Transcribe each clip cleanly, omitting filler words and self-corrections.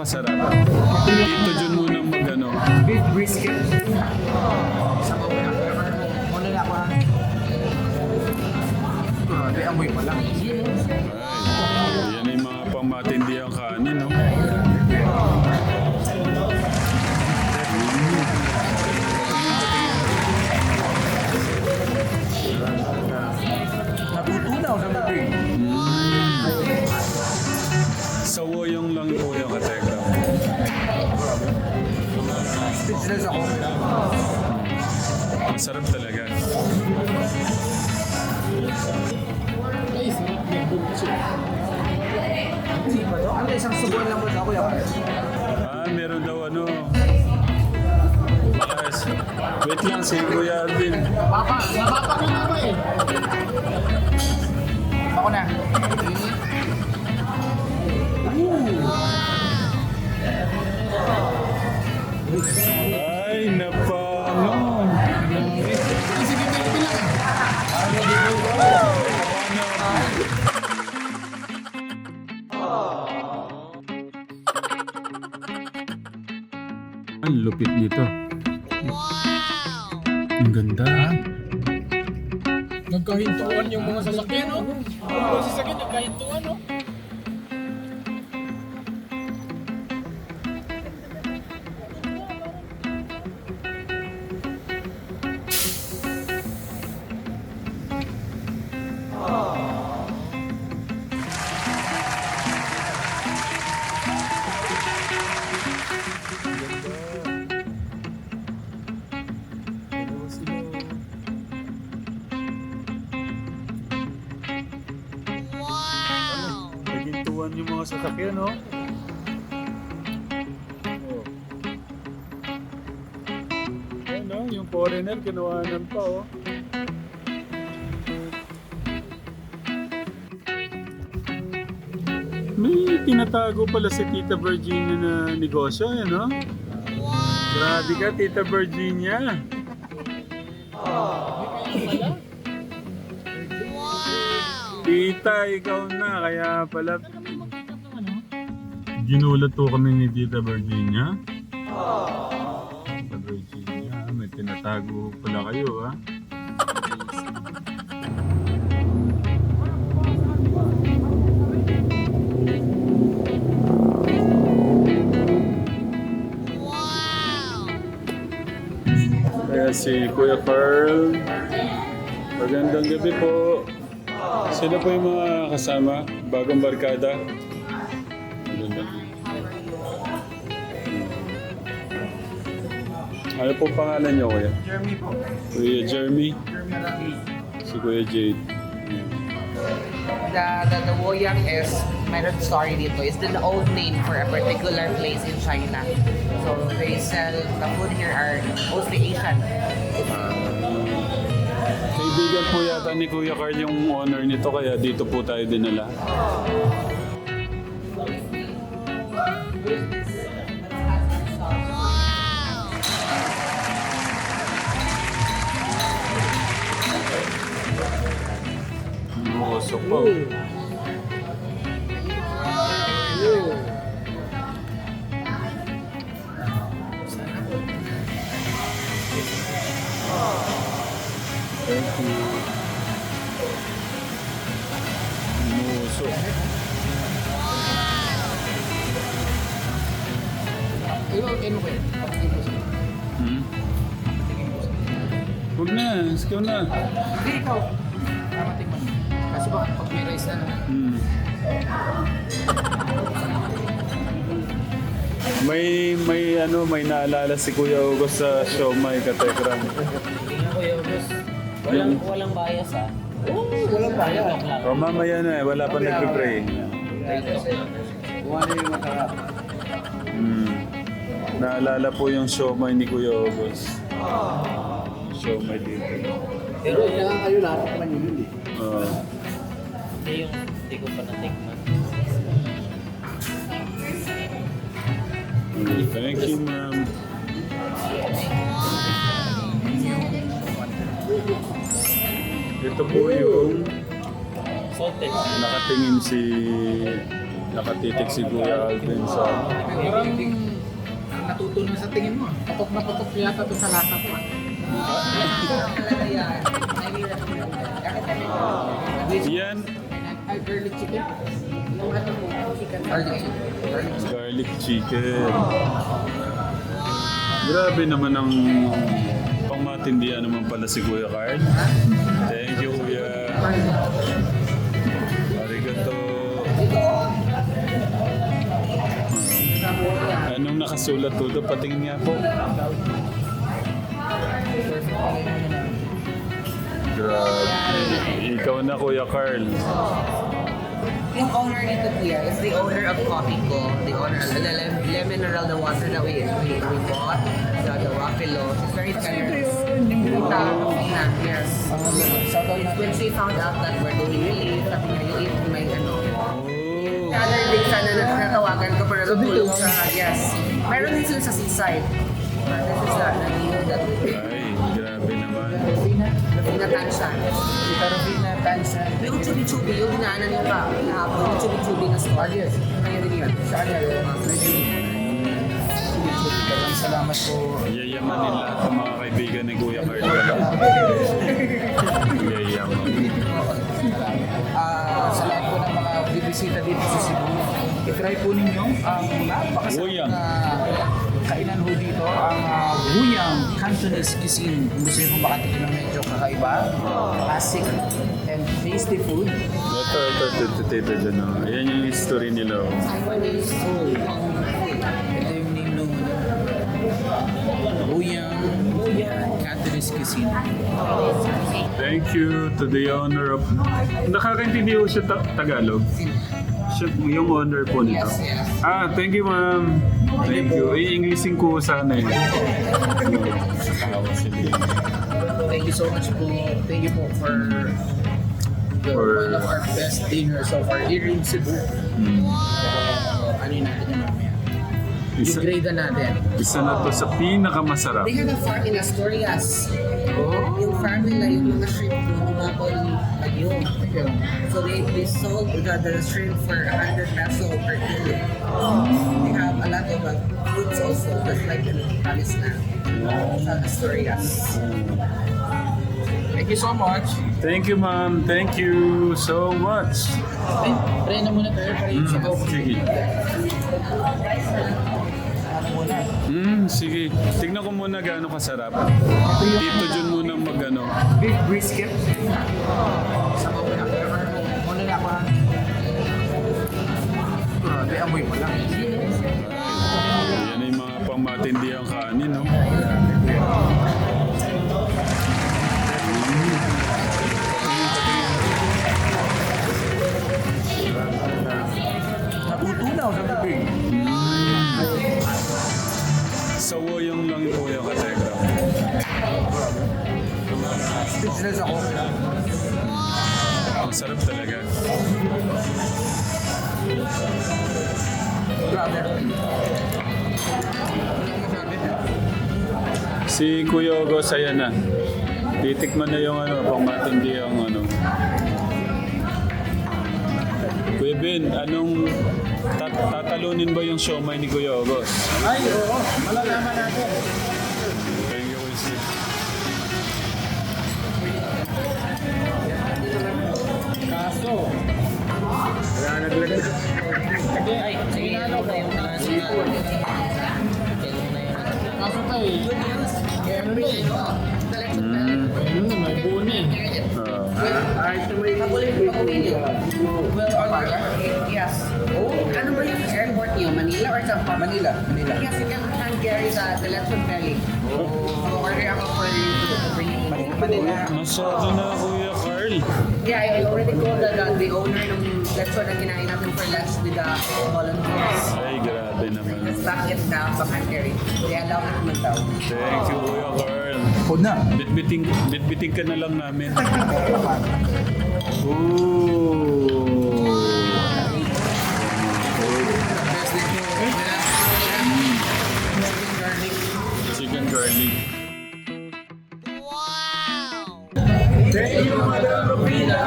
pinakasarap? Dito dyan muna mag-ano. Beef brisket. Sa bawang na pepper. Muna na ako ha. Grabe, amoy pa lang. Ay, yan yung mga pangmatindihang kanin, no? Natutunaw sa bibig. Sawoyong lang po yung kateka. Speechless ako. Masarap talaga. Hindi ba to? Ano, isang subuan lang mo daw, kuya? Meron daw ano. Yes. Wait lang, si Kuya Alvin. Nabapa ko na ba eh. Ako na. Ay, napano. Sige, bilang. Ang lupit nito. Ang ganda. Nagkahintuan yung mga sasakyan, no? Yung mga sasakyan, nagkahintuan, no? Nagintuan yung mga sasakyan, no? Ayan, no? Yung foreigner, kinuhanan pa, oh. May tinatago pala si Tita Virginia na negosyo, yan, no? Grabe ka, Tita Virginia. Tita, ikaw na. Kaya pala... Ginulat po kami ni Tita Virginia. Tita Virginia, may tinatago pala kayo, ha? Kaya si Kuya Carl, magandang gabi po. Sila po yung mga kasama, bagong barkada. Magandang gabi. Ano po pangalan niyo, Kuya? Jeremy po. Kuya Jeremy, Jeremy Alagi. si Kuya Jade. The Woyang is, mayroon story dito, is the old name for a particular place in China. So they sell, the food here are mostly Asian. Kaibigan po yata ni Kuya Carl yung owner nito, kaya dito po tayo dinala. Musok po. Thank you. Musok. Ano ba yun? Huwag na, ikaw na. Hindi, ikaw. Kamating mo. Kasi ba, pag may rice na, May naalala si Kuya August sa Siomai Katekram. Kuya August, walang bias, ah. Oo, walang bayan. O mamaya na eh, wala pa nagpipray. Wala yung matarap. Naalala po yung Siomai ni Kuya August. Siomai dito. Pero Kailangan kayo lahat naman yun eh. hindi ko pa natikman. Thank you, ma'am. Ito po yung Salted. nakatingin si Nakatitig si Kuya Alvin sa... Parang natutunan sa tingin mo. Patok na patok yata ito sa lasa ko. Yan, Ay, garlic chicken. Yung ano mo, chicken. Garlic chicken. garlic chicken. Grabe naman ang pangmatindihan naman pala si Kuya Carl. Thank you, Kuya. Arigato. Anong nakasulat tuto? Patingin nga po. Grabe. Ikaw na, Kuya Carl. Yung owner nito kuya is the owner of Coffee Co. The owner of the mineral, the water that we bought, the Wafilo. She's very generous. Tita Rufina, yes. When she found out that we're doing relief, sabi niya, you eat my ano. Oh. Other day sana natawagan ko para tulong sa, yes. Meron din sila sa seaside. This is that, naniyo that Ay, grabe naman. Rufina Tanshan. Tita Rufina Tansan. Yung chubi-chubi, yung dinaanan yung kahapon, yung chubi-chubi na store. Yes. Kaya din yun. Saan yan? Salamat po. Yayamanin lahat ng mga kaibigan ni Kuya Carl. Yayaman. Sa lahat po ng mga bibisita dito sa Cebu, i-try po ninyo ang napakasarap Wuyang. na kainan ho dito, ang Wuyang Cantonese cuisine. Kung gusto nyo po makatikin ng medyo kakaiba, classic and tasty food. Ito, dyan. Oh. Ayan yung history nila. Oh. Ito yung name ng Wuyang Cantonese cuisine. Thank you to the owner of... Nakakaintindi ko siya Tagalog. Siya, yung owner po nito. Yes, yes. Thank you, ma'am. Thank you. I-Englishin ko sana eh. Thank you so much po. Thank you po for one of our best dinners so far here in Cebu. Ano yun natin yung mamaya? Isa, I-grade na natin. isa na to sa pinakamasarap. They have a farm in Asturias. Yung farm nila, yung mga shrimp doon, umabol ayun. So they sold the shrimp for 100 peso per kilo. They have a lot of fruits also, just like the Palis na sa Asturias. Thank you so much. Thank you, ma'am. Thank you so much. Ay, try na muna tayo para yung sabaw. Sige. Ano muna? Sige. Tignan ko muna gaano kasarap. Ito yung Dito dyan muna mag-ano. beef brisket. Sabaw na. Muna na ako ha. Grabe, amoy mo lang. Yan yung mga pangmatindihang kanin, no? Natutunaw sa bibig. Sawoyang lang po yung kategra. Speechless ako. Ang sarap talaga. Grabe. Si Kuya Ogos, ayan na. Titikman na yung ano, pangmatindihang ano. Kuya Ben, anong tatalunin ba yung siomay ni Kuya Ogos? Ay, oo. Malalaman natin. Thank you, Kuya. Kaso. Wala naglagay. Ay, sige, ano na yung seafood. Kaso tayo. May buni. Well, yes. Ano ba yung airport niyo? Manila or Tampa? Manila. Yes, you can carry the lechon belly. So, order ako for you to bring you Manila. Masyado na, Kuya Carl. Yeah, I already called the owner ng lechon na kinain natin for lunch with the volunteers. Ay, grabe naman. Back it down, back and carry. Kaya allow it naman daw. Thank you, Kuya Carl. Food na. Bitbiting ka na lang namin. Ooh. Chicken garlic. Thank you, Madam Rufina.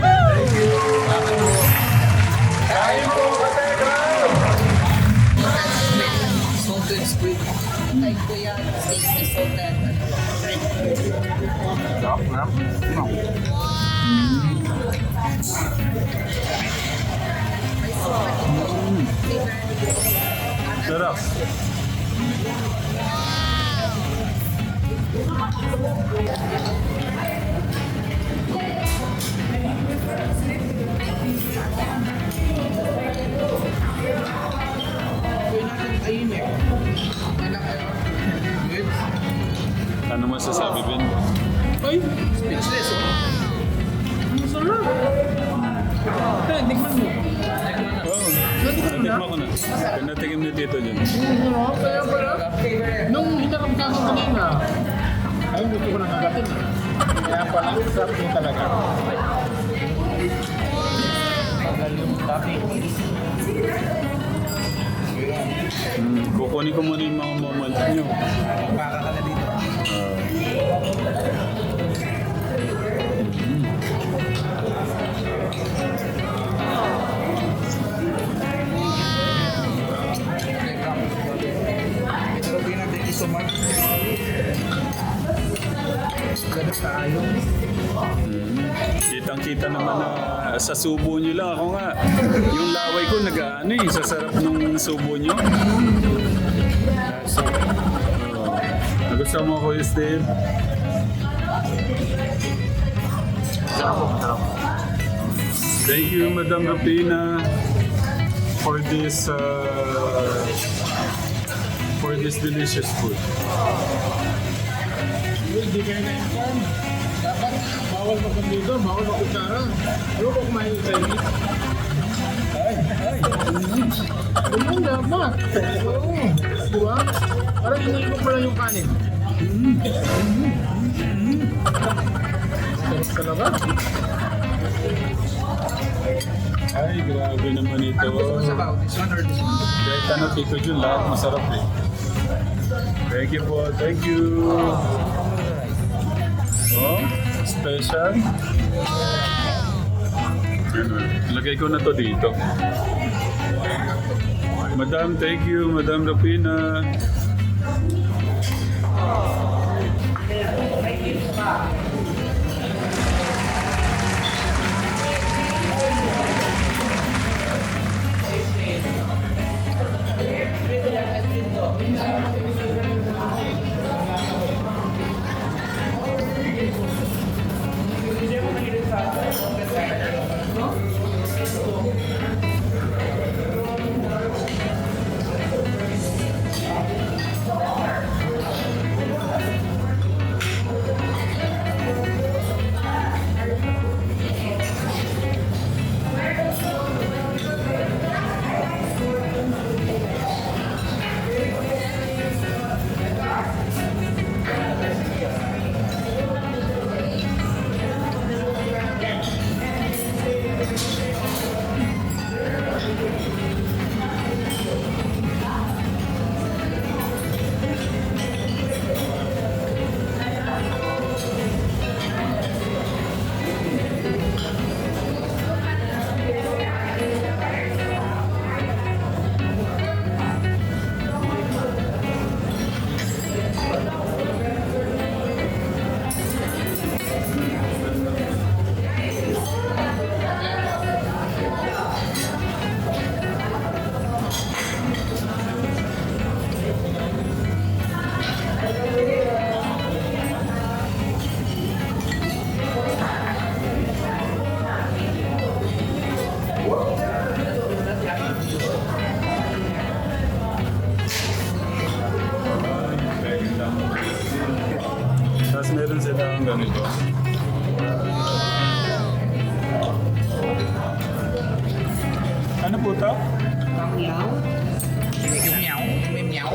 Thank you. Kain po, Sarap. Gawin natin ayun eh. Anak, good. Ano masasabi, Ben? Ay, speechless oh. Ang sarap. Kaya, tikman mo. Oo. Natikman mo na? Natikman ko na. Pinatikim ni Tito dyan. Kaya pala, nung hinarap ka ako kanina, ay gusto ko nang kagatin. Kaya pala, sarap din talaga. Tagal yung topping. Kukunin ko muna yung mga moment nyo. Para ka na dito. Ito rin natin isumat. Ganun tayo. Kitang-kita naman na sa subo nyo lang. Ako nga, yung laway ko nag-ano eh, sa sarap nung subo nyo. Nagustuhan mo ko, Steve? Thank you, Madam Rapina, for this delicious food. Hindi kayo na-inform. Dapat bawal magkandito, bawal magkutsara. Ano ko kumain yung Chinese? Ano dapat? Oo. Diba? Parang iniibog mo lang yung kanin. Sarap talaga. Ay, grabe naman ito. Ano gusto mo sa bao? This one or this one? Kahit ano, Tito Jun, lahat masarap eh. Thank you po, thank you. Oh, special. Lagay ko na to dito. Madam, thank you. Madam Rapina. Tapos meron silang ganito. Ano po ito? Pangyaw. Yung meow. May meow.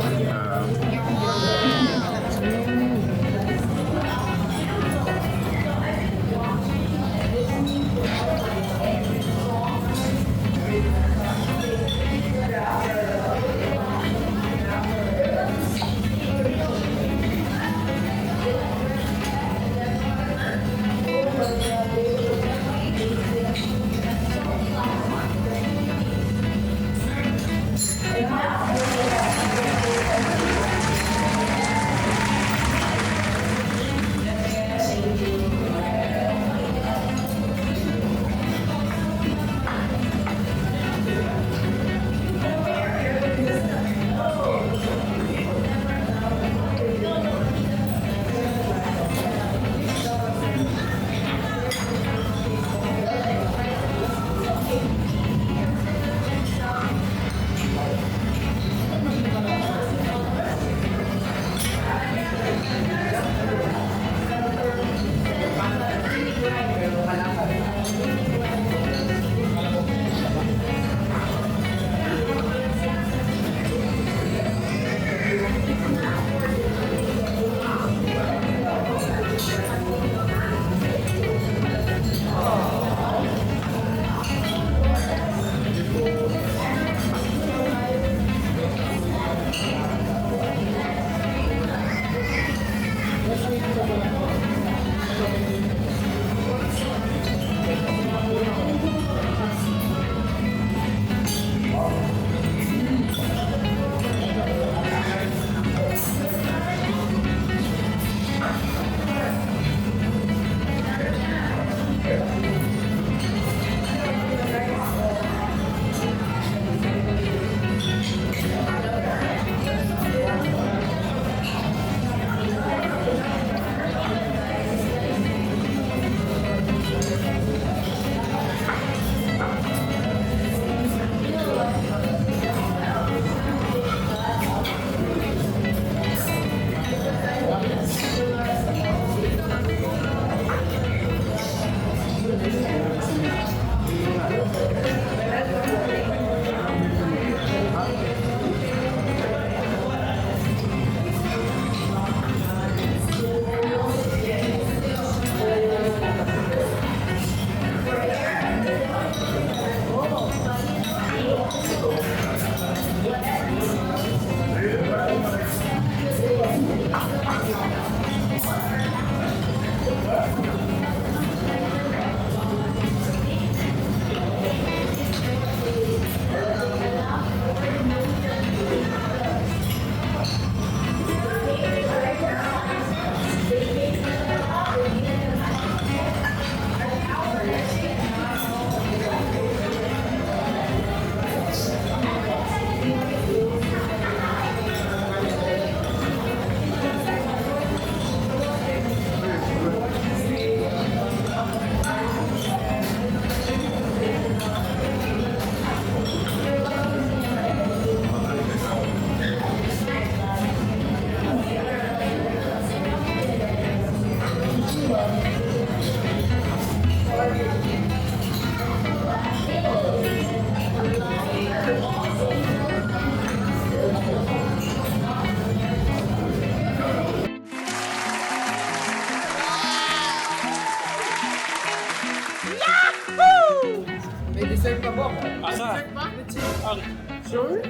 Sure?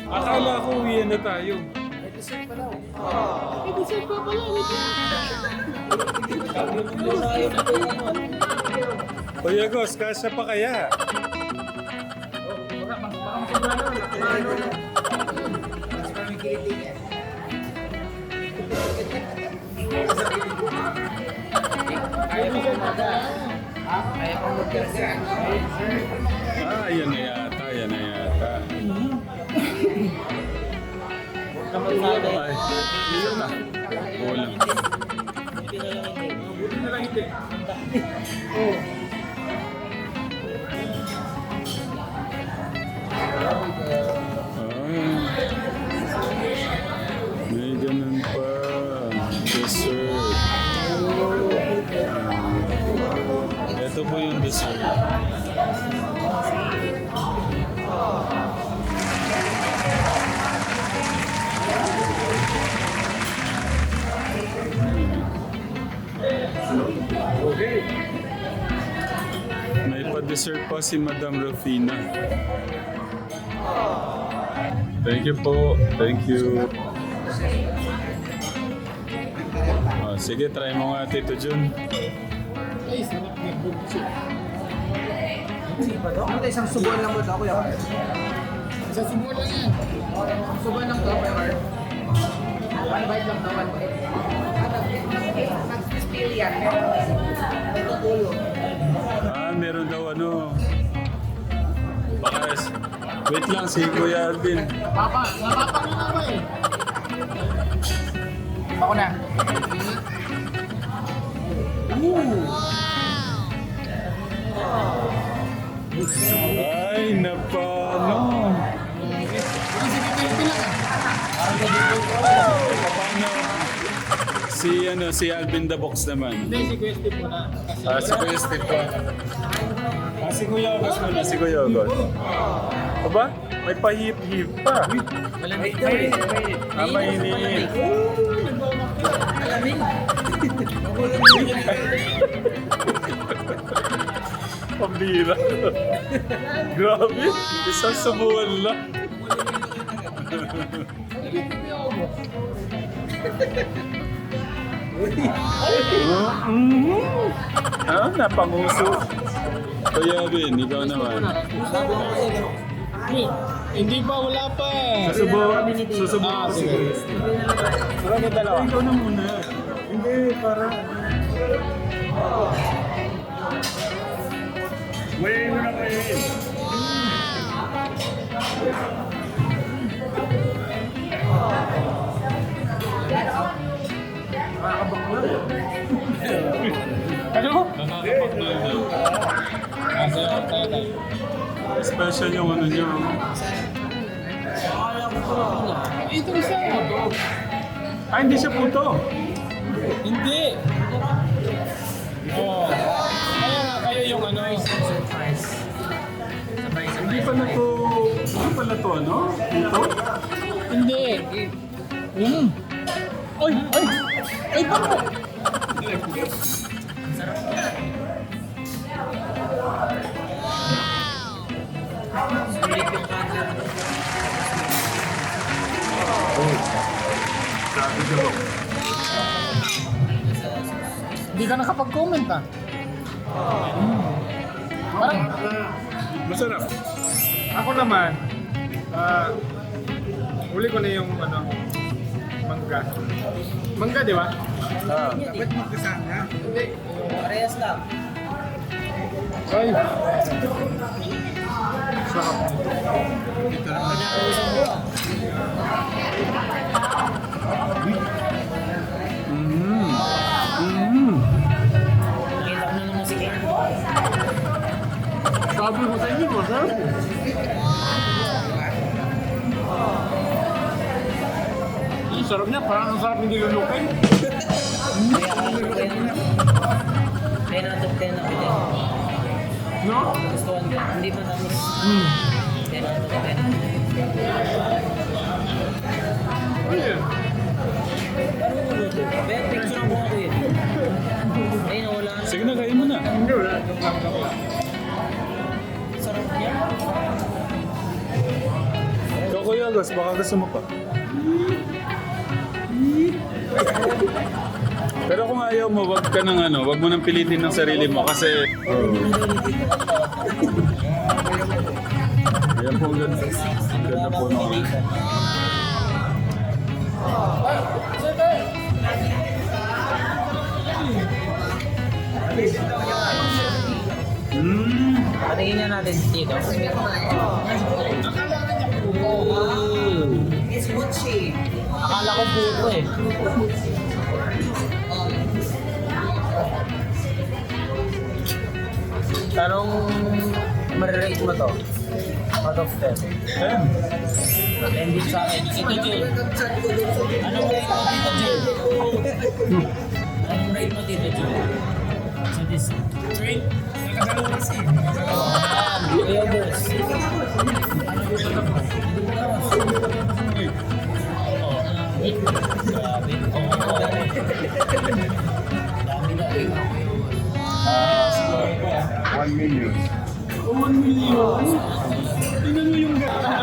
Akala ko uwi na tayo. May dessert pa daw. Kuya Gos, kasya pa kaya? Kaya kung magkarga. Yan na yata, yan na yata. Ay, kulang. May ganun pa. Dessert. Ito po yung dessert. May pa-dessert pa si Madam Rufina. Thank you po. Thank you. Sige, try mo nga Tito Jun. Ay, sarap na bugso. Ano tayo, isang subuan lang mo ito, Kuya Mar? Isang subuan lang yan. Subuan lang ito, Kuya Mar. One bite lang na, one bite. Mag-spill yan. Meron daw ano. Baka, wait lang si Kuya Alvin. Napapa na ako eh. Ako na. Ay, napano. Paano? Si Alvin the Box naman. Hindi, si Kuya Steve muna. Si Kuya Steve pa. Si Kuya August muna, si Kuya August. Aba, may pahip-hip pa. Malamig daw eh. Mainit. Malamig. Pambira. Grabe, isang subuan lang. Napanguso. Kuya Vin, ikaw naman. Hindi pa, wala pa. Susubukan ko Sige. Subukan yung dalawa. Ikaw na muna. Hindi, para... Way mo na kayo. Ano? Nakakapagdal daw. Special yung ano niya. Ito isa. Hindi siya puto. Hindi. Oh. Kaya nga kayo yung ano. Hindi pala to, ano? Puto? Hindi. Ay! Ay! Ay, bako! Sabi ka ba? Hindi ka nakapag-comment ah. Parang, Masarap. Ako naman, uli ko na yung mangga. Mangga, di ba? Ba't magkasama? hindi. Parehas lang. Ay! Nakita ko na naman si Ken. Sabi mo sa inyo, masarap. Ang sarap niya, parang ang sarap hindi lulukin. Kaya ako nag-10. 10 out of 10 ako din. No? Gustuhan ko. Hindi pa tapos. 10 out of 10. Ayun. Ano mo luto? Kaya picture mo ako yun. Ayun, wala na. Sige na, kain mo na. Hindi, wala. Sarap. Burgos, baka gusto mo pa. Pero kung ayaw mo, wag ka nang ano, wag mo nang pilitin ng sarili mo kasi... Ayan po, ang ganda. Ang ganda po nung... Patingin niya natin dito. It's Gucci. Akala ko buko eh. Anong marirate mo to? Out of 10. 10 din sa akin. Ito, Jun. Anong rate mo dito, Jun? Anong rate mo dito, Jun? So this, drink? Kuya Boss. Grabe. Dami na eh. 1 million. 1 million? Tingnan mo yung gata.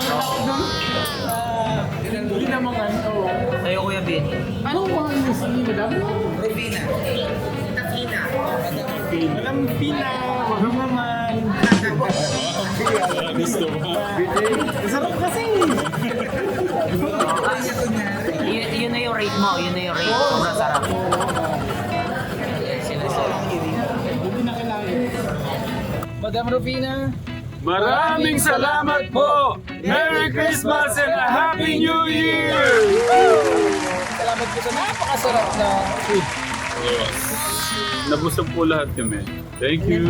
Tingnan mo nga ito. Sa'yo, Kuya Ben. Anong pangalan niyo si Madam? Rubina. Takina. Madam Pina, magmamaman. Gusto mo? Sarap kasi. Yun na yung rate mo. Yun na yung rate. Sobrang sarap. Madam Rufina, Maraming salamat po! Merry Christmas and a Happy New Year! salamat po sa napakasarap na food. Nabusog po lahat kami. Thank you!